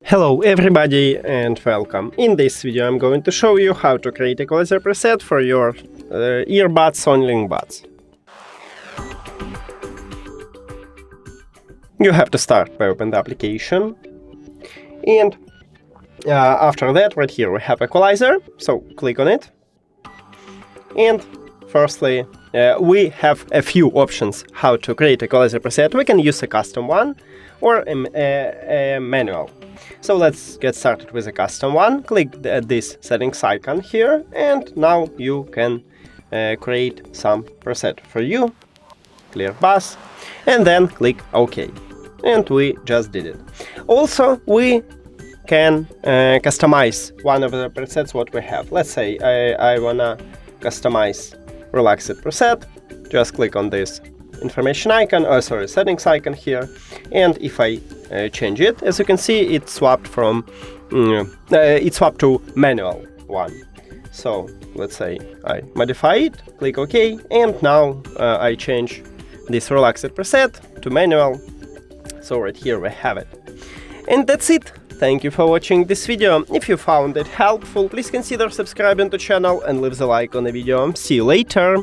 Hello everybody and welcome. In this video I'm going to show you how to create equalizer preset for your earbuds Sony LinkBuds. You have to start by opening the application, and after that right here we have equalizer, so click on it. And firstly we have a few options how to create equalizer preset. We can use a custom one or a manual. So let's get started with a custom one. Click this settings icon here, and now you can create some preset for you. Clear bus, and then click OK. And we just did it. Also, we can customize one of the presets what we have. Let's say I wanna customize relaxed preset. Just click on this information icon, settings icon here, and if I change it, as you can see, it swapped from to manual one. So let's say I modify it, click OK, and now I change this relaxed preset to manual. So right here we have it. And that's it. Thank you for watching this video. If you found it helpful, please consider subscribing to the channel and leave the like on the video. See you later.